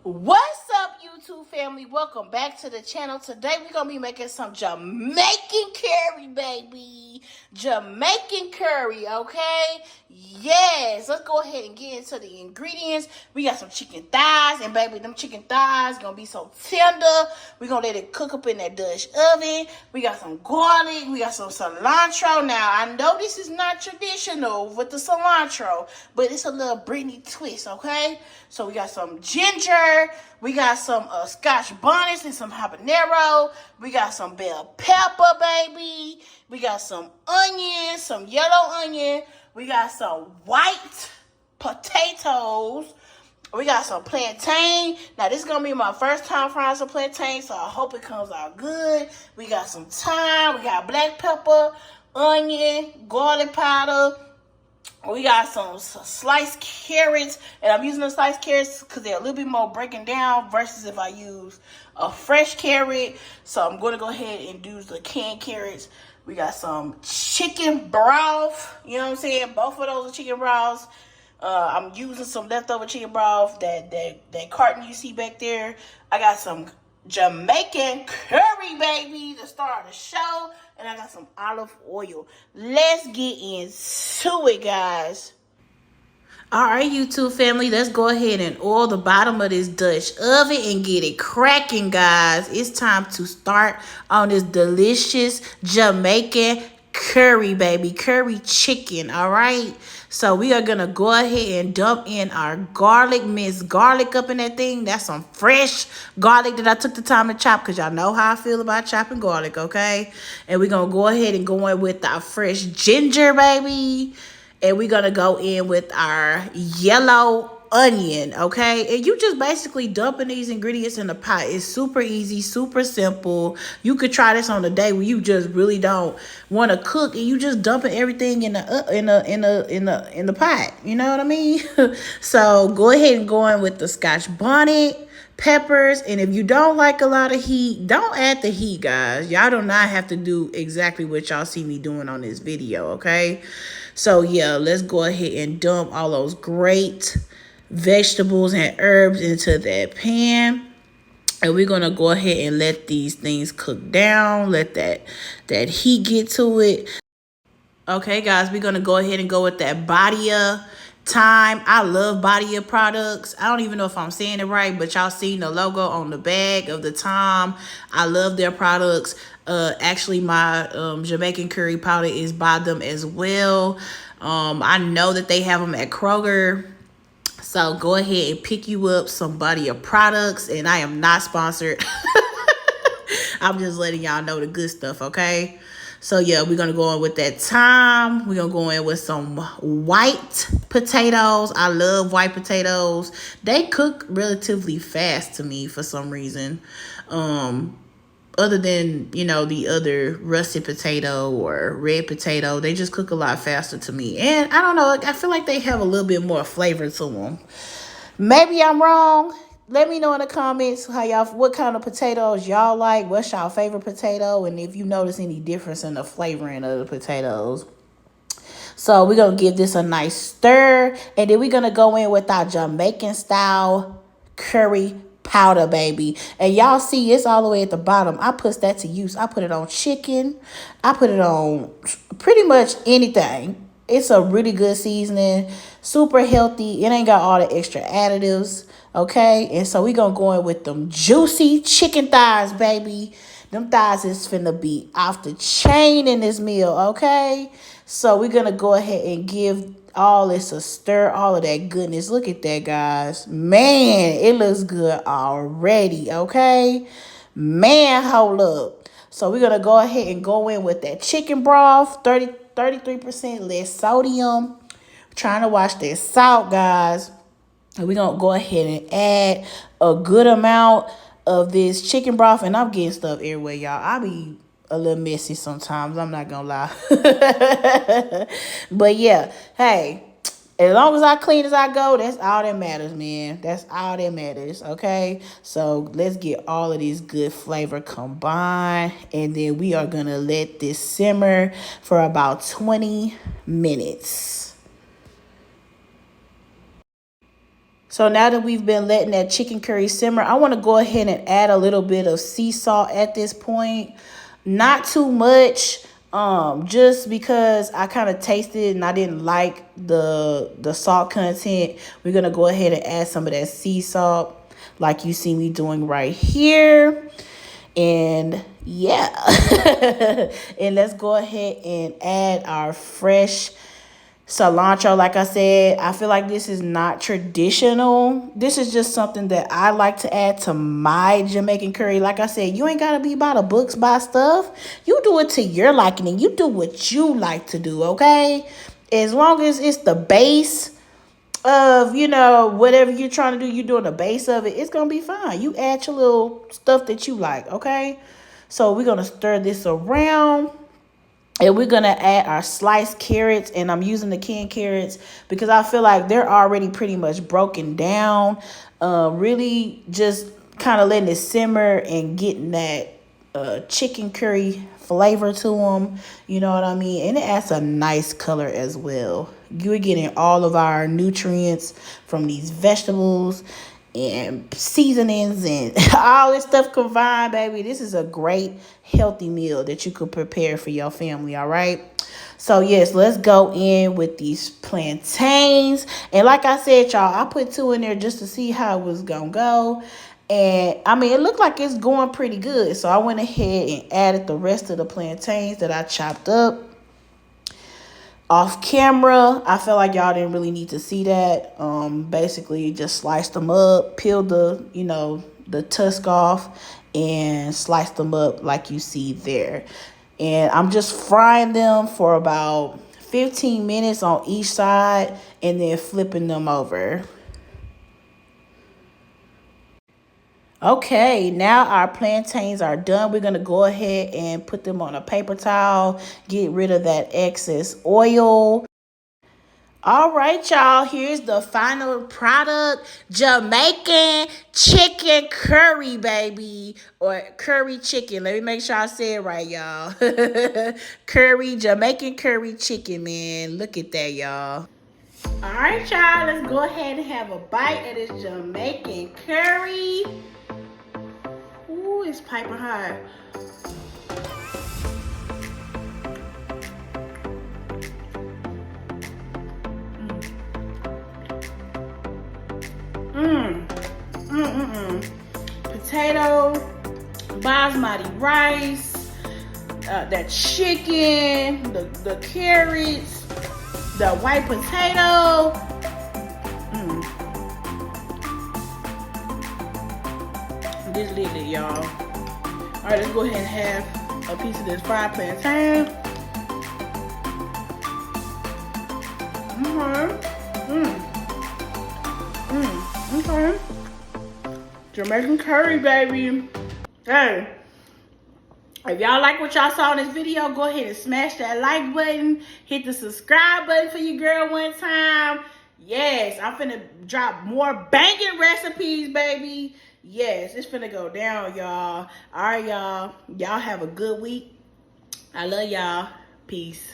What's up, YouTube family? Welcome back to the channel. Today we're gonna be making some Jamaican curry, baby. Jamaican curry, okay? Yes. Let's go ahead and get into the ingredients. We got some chicken thighs, and baby, them chicken thighs gonna be so tender. We're gonna let it cook up in that Dutch oven. We got some garlic. We got some cilantro. Now, I know this is not traditional with the cilantro, but it's a little Britney twist, okay? So we got some ginger. We got some scotch bonnets and some habanero. We got some bell pepper, baby. We got some onions, some yellow onion. We got some white potatoes. We got some plantain. Now, this is going to be my first time frying some plantain, so I hope it comes out good. We got some thyme. We got black pepper, onion, garlic powder. We got some sliced carrots, and I'm using the sliced carrots because they're a little bit more breaking down versus if I use a fresh carrot. So I'm going to go ahead and do the canned carrots. We got some chicken broth. You know what I'm saying? Both of those are chicken broths. I'm using some leftover chicken broth, that carton you see back there. I got some Jamaican curry, baby, to start the show. And I got some olive oil. Let's get into it, guys. All right, YouTube family, let's go ahead and oil the bottom of this Dutch oven and get it cracking, guys. It's time to start on this delicious Jamaican curry, baby. Curry chicken, all right? So we are going to go ahead and dump in our garlic, minced garlic up in that thing. That's some fresh garlic that I took the time to chop because y'all know how I feel about chopping garlic, okay? And we're going to go ahead and go in with our fresh ginger, baby. And we're going to go in with our yellow onion, okay? And you just basically dumping these ingredients in the pot. It's super easy, super simple. You could try this on a day where you just really don't want to cook, and you just dumping everything in the pot. You know what I mean? So go ahead and go in with the scotch bonnet, peppers, and if you don't like a lot of heat, don't add the heat, guys. Y'all do not have to do exactly what y'all see me doing on this video, okay? So yeah, let's go ahead and dump all those great vegetables and herbs into that pan. And we're going to go ahead and let these things cook down. Let that heat get to it. Okay, guys, we're going to go ahead and go with that Badia thyme. I love Badia products. I don't even know if I'm saying it right, but y'all seen the logo on the bag of the thyme. I love their products. Actually, my Jamaican curry powder is by them as well. I know that they have them at Kroger. So go ahead and pick you up some Badia products. And I am not sponsored. I'm just letting y'all know the good stuff, okay? So yeah, we're going to go in with that thyme. We're going to go in with some white potatoes. I love white potatoes. They cook relatively fast to me for some reason. Other than, you know, the other russet potato or red potato, they just cook a lot faster to me. And I don't know, I feel like they have a little bit more flavor to them. Maybe I'm wrong. Let me know in the comments what kind of potatoes y'all like. What's y'all favorite potato? And if you notice any difference in the flavoring of the potatoes. So we're going to give this a nice stir. And then we're going to go in with our Jamaican style curry powder, baby. And y'all see it's all the way at the bottom. I put that to use. I put it on chicken. I put it on pretty much anything. It's a really good seasoning. Super healthy. It ain't got all the extra additives. Okay. And so we gonna go in with them juicy chicken thighs, baby. Them thighs is finna be off the chain in this meal. Okay. So we're gonna go ahead and give all this a stir, all of that goodness. Look at that, guys. Man, it looks good already, okay? Man, hold up. So we're going to go ahead and go in with that chicken broth, 33% less sodium. Trying to watch that salt, guys. And we're going to go ahead and add a good amount of this chicken broth. And I'm getting stuff everywhere, y'all. I be a little messy sometimes. I'm not gonna lie. But yeah, hey, as long as I clean as I go, that's all that matters, man. That's all that matters, okay? So let's get all of this good flavor combined. And then we are gonna let this simmer for about 20 minutes. So now that we've been letting that chicken curry simmer, I want to go ahead and add a little bit of sea salt at this point. Not too much, just because I kind of tasted and I didn't like the salt content. We're going to go ahead and add some of that sea salt like you see me doing right here. And yeah, and let's go ahead and add our fresh cilantro. Like I said, I feel like this is not traditional. This is just something that I like to add to my Jamaican curry. Like I said, you ain't gotta be by the books, by stuff. You do it to your liking and you do what you like to do, okay? As long as it's the base of, you know, whatever you're trying to do, you're doing the base of it, it's gonna be fine. You add your little stuff that you like, okay? So we're gonna stir this around. And we're going to add our sliced carrots. And I'm using the canned carrots because I feel like they're already pretty much broken down. Really just kind of letting it simmer and getting that chicken curry flavor to them. You know what I mean? And it adds a nice color as well. You're getting all of our nutrients from these vegetables and seasonings and all this stuff combined, baby. This is a great healthy meal that you could prepare for your family, all right? So yes, let's go in with these plantains. And like I said, y'all, I put 2 in there just to see how it was gonna go. And I mean, it looked like it's going pretty good. So I went ahead and added the rest of the plantains that I chopped up off camera. I felt like y'all didn't really need to see that. Basically just sliced them up, peeled the, you know, the tusk off and sliced them up like you see there. And I'm just frying them for about 15 minutes on each side and then flipping them over. Okay, now our plantains are done. We're going to go ahead and put them on a paper towel, get rid of that excess oil. All right, y'all, here's the final product. Jamaican chicken curry, baby. Or curry chicken. Let me make sure I say it right, y'all. Jamaican curry chicken, man. Look at that, y'all. All right, y'all, let's go ahead and have a bite of this Jamaican curry. Ooh, it's piping hot. Potato, basmati rice, that chicken, the carrots, the white potato. This lit it, y'all. All right, let's go ahead and have a piece of this fried plantain. Okay. Jamaican curry, baby. Hey, if y'all like what y'all saw in this video, go ahead and smash that like button. Hit the subscribe button for your girl one time. Yes, I'm finna drop more banging recipes, baby. Yes, it's finna go down, y'all. All right, y'all. Y'all have a good week. I love y'all. Peace.